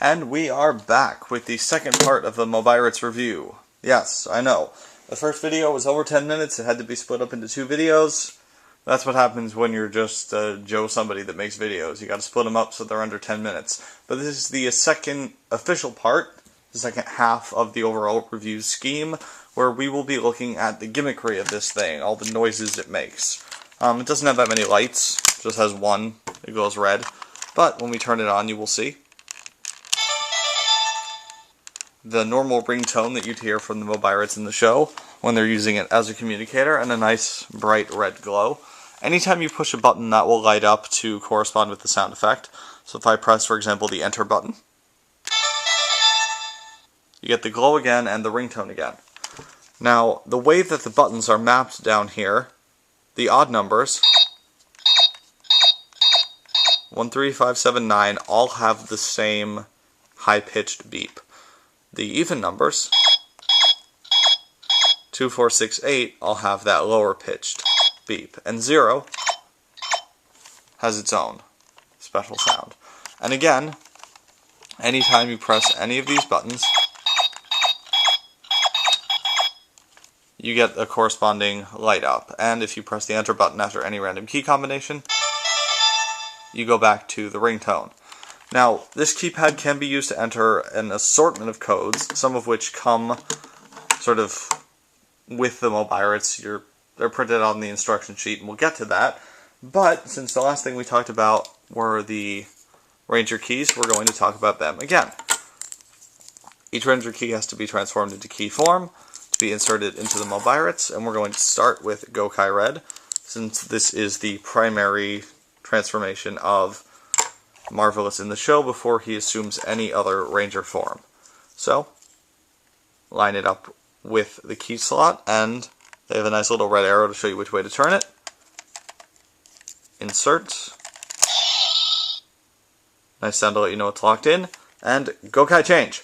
And we are back with the second part of the Mobirates review. Yes, I know. The first video was over 10 minutes, it had to be split up into 2 videos. That's what happens when you're just Joe somebody that makes videos. You gotta split them up so they're under 10 minutes. But this is the second official part, the second half of the overall review scheme, where we will be looking at the gimmickry of this thing, all the noises it makes. It doesn't have that many lights, it just has one, it glows red. But when we turn it on, you will see the normal ringtone that you'd hear from the Mobirates in the show when they're using it as a communicator, and a nice bright red glow. Anytime you push a button, that will light up to correspond with the sound effect. So if I press, for example, the enter button, you get the glow again and the ringtone again. Now, the way that the buttons are mapped down here, the odd numbers, 1, 3, 5, 7, 9, all have the same high-pitched beep. The even numbers, 2, 4, 6, 8, all have that lower pitched beep. And 0 has its own special sound. And again, anytime you press any of these buttons, you get a corresponding light up. And if you press the enter button after any random key combination, you go back to the ringtone. Now, this keypad can be used to enter an assortment of codes, some of which come sort of with the Mobirates. They're printed on the instruction sheet, and we'll get to that. But since the last thing we talked about were the Ranger keys, we're going to talk about them again. Each Ranger key has to be transformed into key form to be inserted into the Mobirates, and we're going to start with Gokai Red, since this is the primary transformation of Marvelous in the show before he assumes any other Ranger form. So, line it up with the key slot, and they have a nice little red arrow to show you which way to turn it. Insert. Nice sound to let you know it's locked in. And Gokai change.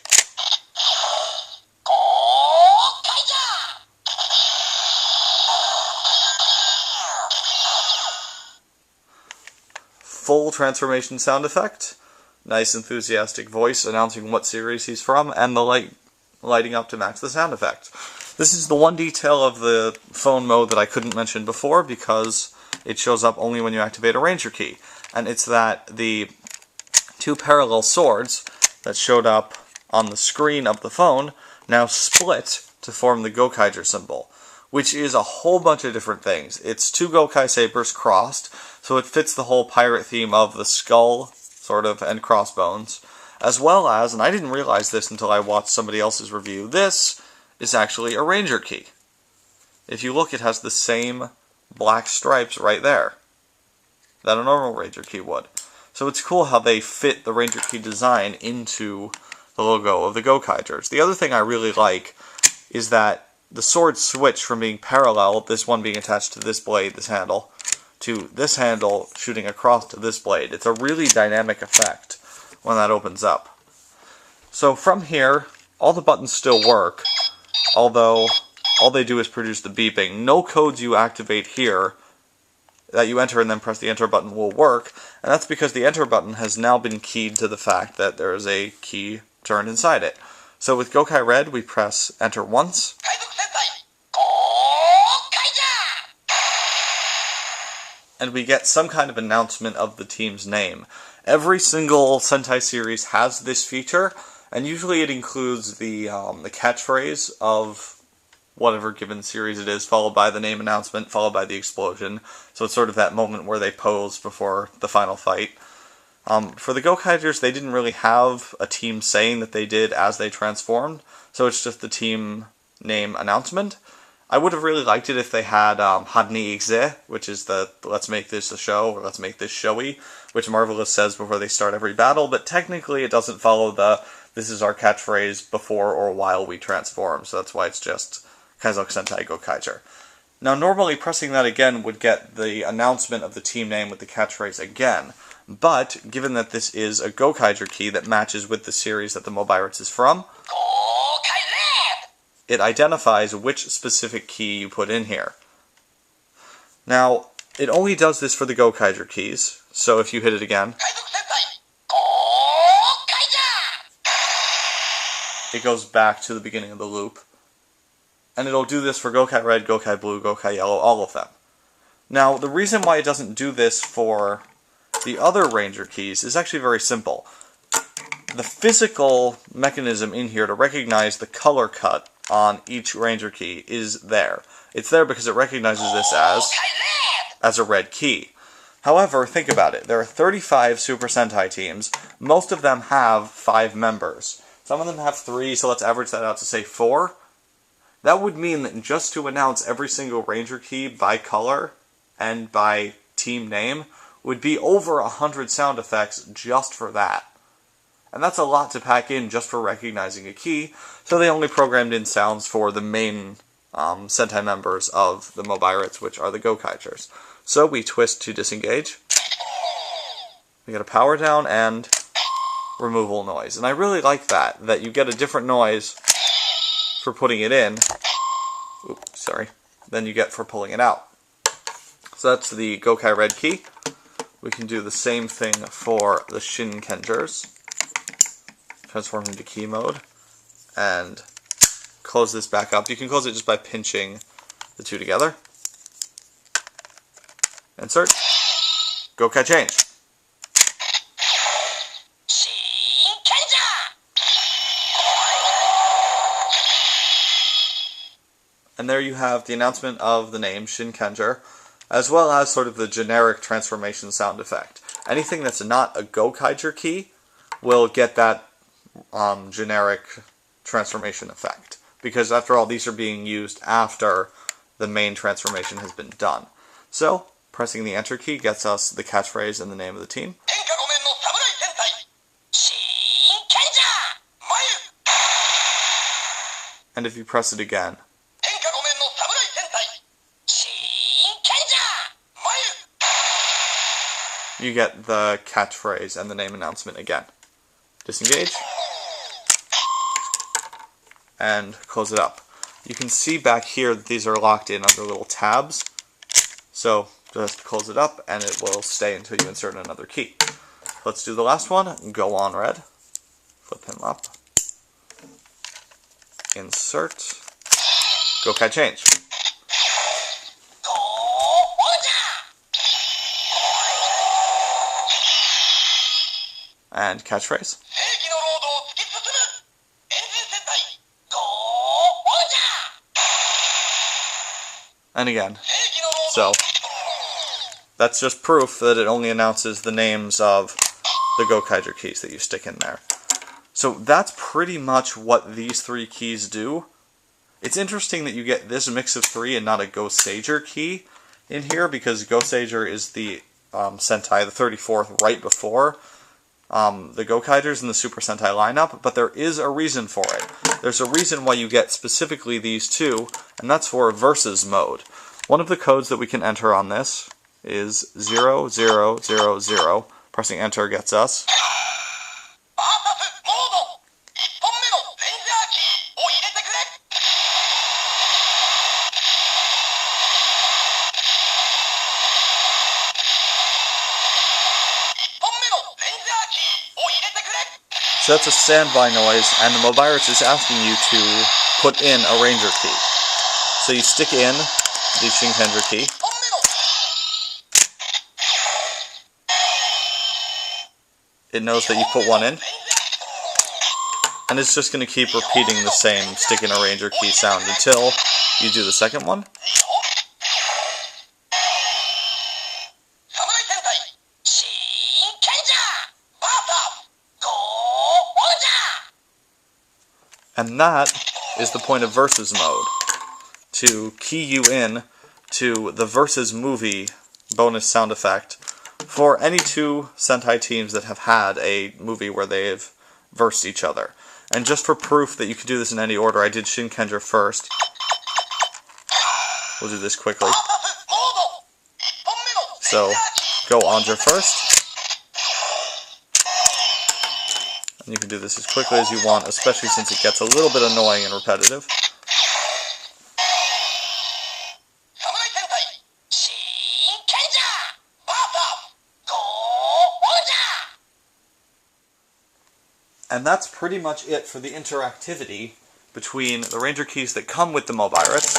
Full transformation sound effect, nice enthusiastic voice announcing what series he's from, and the light lighting up to match the sound effect. This is the one detail of the phone mode that I couldn't mention before because it shows up only when you activate a Ranger key, and it's that the 2 parallel swords that showed up on the screen of the phone now split to form the Gokaiger symbol, which is a whole bunch of different things. It's 2 Gokai sabers crossed, so it fits the whole pirate theme of the skull, sort of, and crossbones, as well as, and I didn't realize this until I watched somebody else's review, this is actually a Ranger key. If you look, it has the same black stripes right there that a normal Ranger key would. So it's cool how they fit the Ranger key design into the logo of the Gokaigers. The other thing I really like is that the swords switch from being parallel, this one being attached to this blade, this handle, to this handle shooting across to this blade. It's a really dynamic effect when that opens up. So from here, all the buttons still work, although all they do is produce the beeping. No codes you activate here that you enter and then press the enter button will work, and that's because the enter button has now been keyed to the fact that there is a key turned inside it. So with Gokai Red, we press enter once, and we get some kind of announcement of the team's name. Every single Sentai series has this feature, and usually it includes the catchphrase of whatever given series it is, followed by the name announcement, followed by the explosion. So it's sort of that moment where they pose before the final fight. For the Gokaigers, they didn't really have a team saying that they did as they transformed, so it's just the team name announcement. I would have really liked it if they had Hadni Ikze, which is the let's make this a show, or let's make this showy, which Marvelous says before they start every battle, but technically it doesn't follow the this is our catchphrase before or while we transform, so that's why it's just Kaizoku Sentai Gokaiger. Now normally pressing that again would get the announcement of the team name with the catchphrase again, but given that this is a Gokaiger key that matches with the series that the Mobirates is from, it identifies which specific key you put in here. Now, it only does this for the Gokaiger keys, so if you hit it again, it goes back to the beginning of the loop. And it'll do this for Gokai Red, Gokai Blue, Gokai Yellow, all of them. Now, the reason why it doesn't do this for the other Ranger keys is actually very simple. The physical mechanism in here to recognize the color cut on each Ranger key is there. It's there because it recognizes this as a red key. However, think about it. There are 35 Super Sentai teams. Most of them have 5 members. Some of them have 3, so let's average that out to say 4. That would mean that just to announce every single Ranger key by color and by team name would be over 100 sound effects just for that. And that's a lot to pack in just for recognizing a key, so they only programmed in sounds for the main Sentai members of the Mobirates, which are the Gokaigers. So we twist to disengage. We get a power down and removal noise. And I really like that you get a different noise for putting it in, than you get for pulling it out. So that's the Gokai Red key. We can do the same thing for the Shinkengers. Transform into key mode, and close this back up. You can close it just by pinching the two together. Insert. Gokai change. And there you have the announcement of the name Shinkenger, as well as sort of the generic transformation sound effect. Anything that's not a Gokaiger key will get that generic transformation effect, because after all, these are being used after the main transformation has been done. So, pressing the Enter key gets us the catchphrase and the name of the team. And if you press it again, you get the catchphrase and the name announcement again. Disengage. And close it up. You can see back here that these are locked in under little tabs. So just close it up and it will stay until you insert another key. Let's do the last one. Go on red. Flip him up. Insert. Gokai change. And catchphrase. And again. So, that's just proof that it only announces the names of the Gokaiger keys that you stick in there. So that's pretty much what these 3 keys do. It's interesting that you get this mix of 3 and not a Goseiger key in here, because Goseiger is the Sentai, the 34th, right before the Gokaigers in the Super Sentai lineup, but there is a reason for it. There's a reason why you get specifically these 2, and that's for versus mode. One of the codes that we can enter on this is 0000. Pressing enter gets us so that's a standby noise, and the Mobirates is asking you to put in a Ranger key. So you stick in the Shinkenger key. It knows that you put one in. And it's just going to keep repeating the same stick in a Ranger key sound until you do the second one. And that is the point of versus mode, to key you in to the versus movie bonus sound effect for any 2 Sentai teams that have had a movie where they've versed each other. And just for proof that you can do this in any order, I did Shinkenger first. We'll do this quickly. So, go Anja first. And you can do this as quickly as you want, especially since it gets a little bit annoying and repetitive. And that's pretty much it for the interactivity between the Ranger keys that come with the Mobirates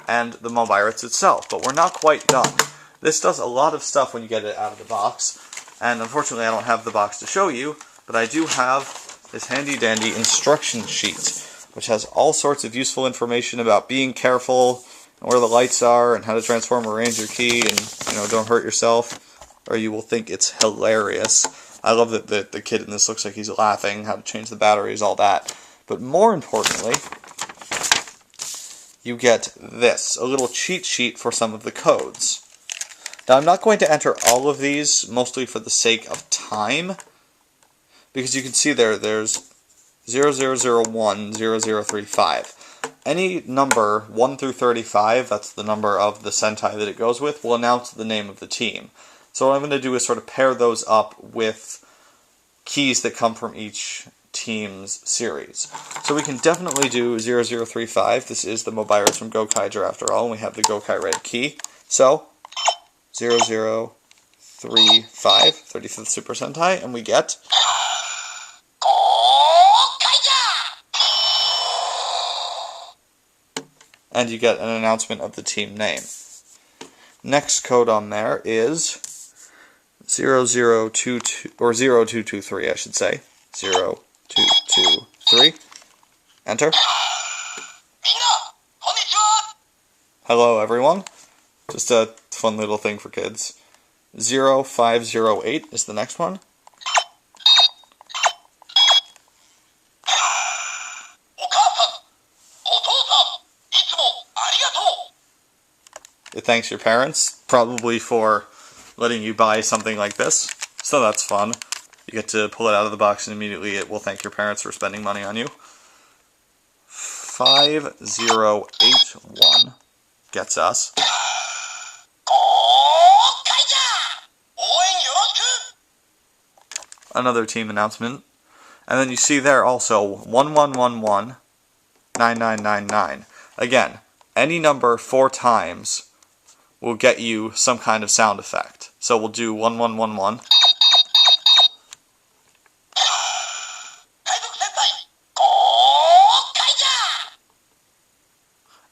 and the Mobirates itself. But we're not quite done. This does a lot of stuff when you get it out of the box, and unfortunately I don't have the box to show you, but I do have this handy-dandy instruction sheet, which has all sorts of useful information about being careful, and where the lights are, and how to transform a Ranger key, and, don't hurt yourself, or you will think it's hilarious. I love that the kid in this looks like he's laughing, how to change the batteries, all that. But more importantly, you get this, a little cheat sheet for some of the codes. Now, I'm not going to enter all of these, mostly for the sake of time, because you can see there's 0001, 0035. Any number 1 through 35, that's the number of the Sentai that it goes with, will announce the name of the team. So what I'm going to do is sort of pair those up with keys that come from each team's series. So we can definitely do 0035. This is the Mobirates from Gokaiger after all, and we have the Gokai Red key. So 0035, 35th Super Sentai, and we get and you get an announcement of the team name. Next code on there is 0022, or 0223, I should say. 0223. Enter. Hello, everyone. Just a fun little thing for kids. 0508 is the next one. It thanks your parents, probably for letting you buy something like this. So that's fun. You get to pull it out of the box and immediately it will thank your parents for spending money on you. 5081 gets us another team announcement. And then you see there also 1111 9999. Again, any number 4 times will get you some kind of sound effect. So we'll do 1111.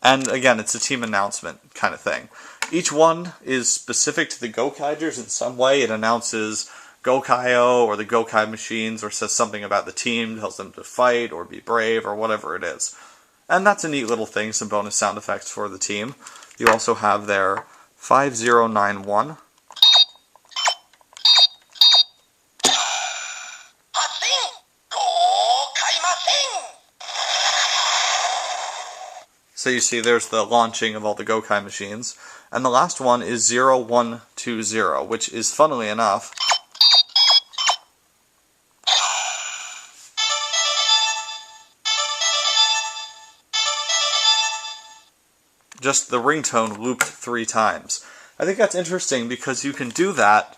And again, it's a team announcement kind of thing. Each one is specific to the Gokaigers in some way. It announces Gokaio or the Gokai machines, or says something about the team, tells them to fight or be brave or whatever it is. And that's a neat little thing, some bonus sound effects for the team. You also have their 5091. So you see there's the launching of all the Gokai machines. And the last one is 0120, which is, funnily enough, just the ringtone looped 3 times. I think that's interesting because you can do that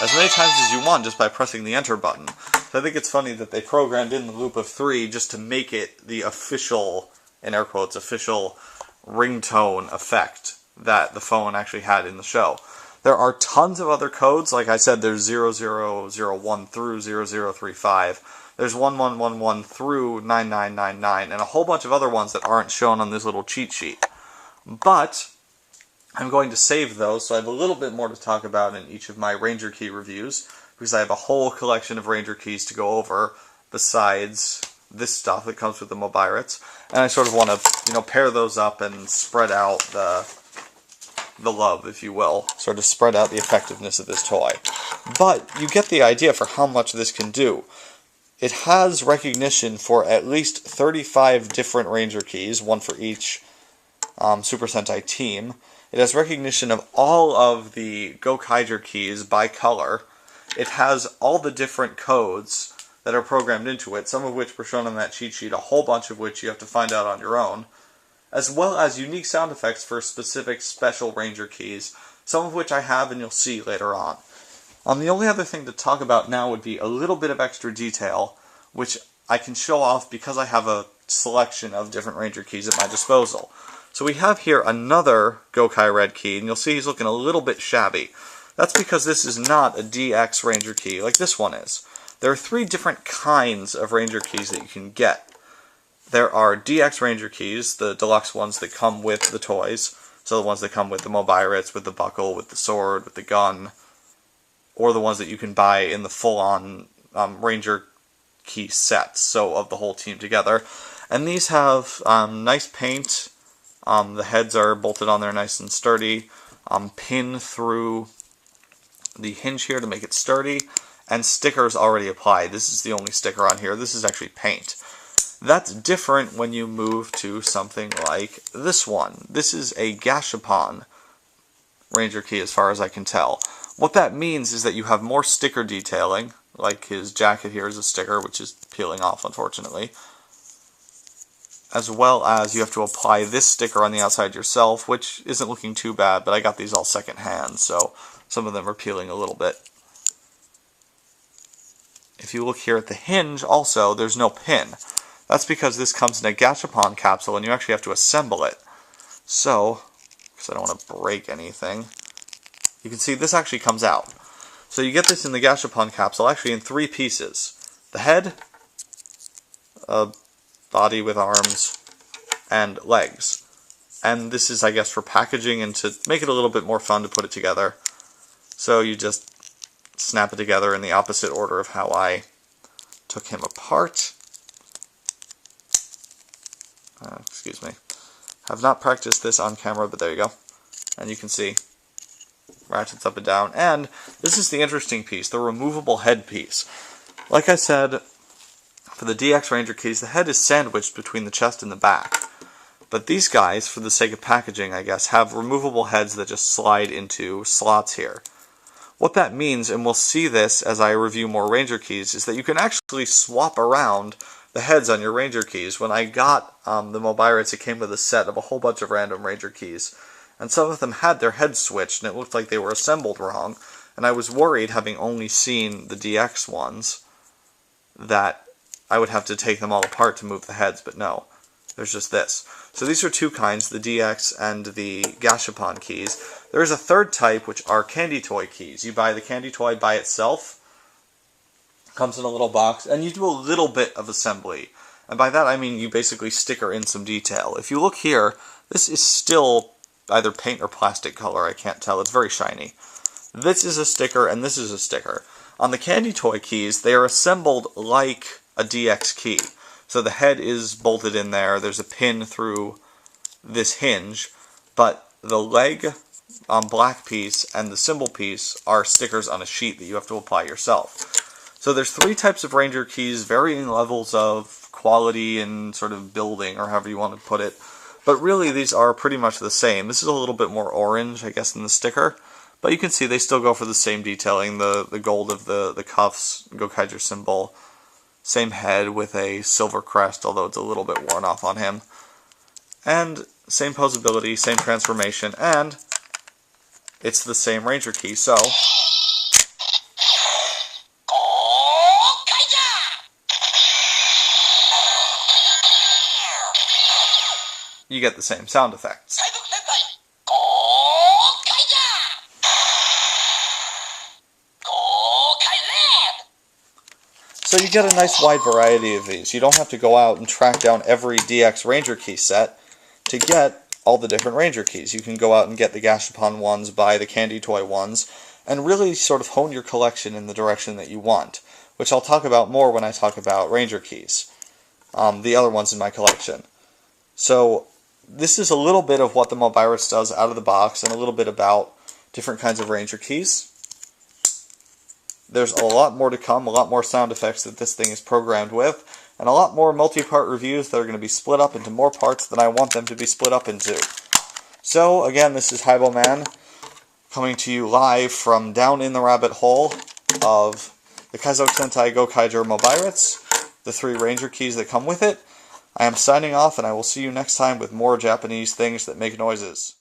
as many times as you want just by pressing the enter button. So I think it's funny that they programmed in the loop of 3 just to make it the official, in air quotes, official ringtone effect that the phone actually had in the show. There are tons of other codes. Like I said, there's 0001 through 0035. There's 1111 through 9999, and a whole bunch of other ones that aren't shown on this little cheat sheet. But I'm going to save those, so I have a little bit more to talk about in each of my Ranger Key reviews, because I have a whole collection of Ranger Keys to go over besides this stuff that comes with the Mobirates. And I sort of want to, pair those up and spread out the love, if you will. Sort of spread out the effectiveness of this toy. But you get the idea for how much this can do. It has recognition for at least 35 different Ranger Keys, one for each Super Sentai team. It has recognition of all of the Gokaiger keys by color. It has all the different codes that are programmed into it, some of which were shown on that cheat sheet, a whole bunch of which you have to find out on your own, as well as unique sound effects for specific special Ranger keys, some of which I have and you'll see later on. The only other thing to talk about now would be a little bit of extra detail, which I can show off because I have a selection of different Ranger keys at my disposal. So we have here another Gokai Red key, and you'll see he's looking a little bit shabby. That's because this is not a DX Ranger key like this one is. There are 3 different kinds of Ranger keys that you can get. There are DX Ranger keys, the deluxe ones that come with the toys, so the ones that come with the Mobirates, with the buckle, with the sword, with the gun, or the ones that you can buy in the full-on Ranger key sets, so of the whole team together. And these have nice paint. The heads are bolted on there nice and sturdy, pin through the hinge here to make it sturdy, and stickers already applied. This is the only sticker on here. This is actually paint. That's different when you move to something like this one. This is a Gashapon Ranger key as far as I can tell. What that means is that you have more sticker detailing, like his jacket here is a sticker, which is peeling off unfortunately, as well as you have to apply this sticker on the outside yourself, which isn't looking too bad, but I got these all second hand, so some of them are peeling a little bit. If you look here at the hinge also, there's no pin. That's because this comes in a Gashapon capsule and you actually have to assemble it. So, because I don't want to break anything, you can see this actually comes out. So you get this in the Gashapon capsule actually in 3 pieces. The head, a body with arms, and legs. And this is, I guess, for packaging and to make it a little bit more fun to put it together. So you just snap it together in the opposite order of how I took him apart. Excuse me. Have not practiced this on camera, but there you go. And you can see ratchets up and down. And this is the interesting piece, the removable head piece. Like I said, for the DX Ranger keys, the head is sandwiched between the chest and the back. But these guys, for the sake of packaging, I guess, have removable heads that just slide into slots here. What that means, and we'll see this as I review more Ranger keys, is that you can actually swap around the heads on your Ranger keys. When I got the Mobirates, it came with a set of a whole bunch of random Ranger keys. And some of them had their heads switched, and it looked like they were assembled wrong. And I was worried, having only seen the DX ones, that I would have to take them all apart to move the heads, but no. There's just this. So these are 2 kinds, the DX and the Gashapon keys. There is a 3rd type, which are candy toy keys. You buy the candy toy by itself, comes in a little box, and you do a little bit of assembly. And by that I mean you basically sticker in some detail. If you look here, this is still either paint or plastic color, I can't tell. It's very shiny. This is a sticker, and this is a sticker. On the candy toy keys, they are assembled like a DX key. So the head is bolted in there, there's a pin through this hinge, but the leg black piece and the symbol piece are stickers on a sheet that you have to apply yourself. So there's 3 types of Ranger keys, varying levels of quality and sort of building, or however you want to put it. But really these are pretty much the same. This is a little bit more orange, I guess, than the sticker. But you can see they still go for the same detailing, the gold of the cuffs, Gokaiger symbol. Same head with a silver crest, although it's a little bit worn off on him. And same posability, same transformation, and it's the same Ranger key, so you get the same sound effects. So you get a nice wide variety of these. You don't have to go out and track down every DX Ranger key set to get all the different Ranger keys. You can go out and get the Gashapon ones, buy the candy toy ones, and really sort of hone your collection in the direction that you want, which I'll talk about more when I talk about Ranger keys, the other ones in my collection. So this is a little bit of what the Mobirates does out of the box, and a little bit about different kinds of Ranger keys. There's a lot more to come, a lot more sound effects that this thing is programmed with, and a lot more multi-part reviews that are going to be split up into more parts than I want them to be split up into. So, again, this is Haibo-Man, coming to you live from down in the rabbit hole of the Kaizo Sentai Gokaiger Mobirates, the 3 Ranger keys that come with it. I am signing off, and I will see you next time with more Japanese things that make noises.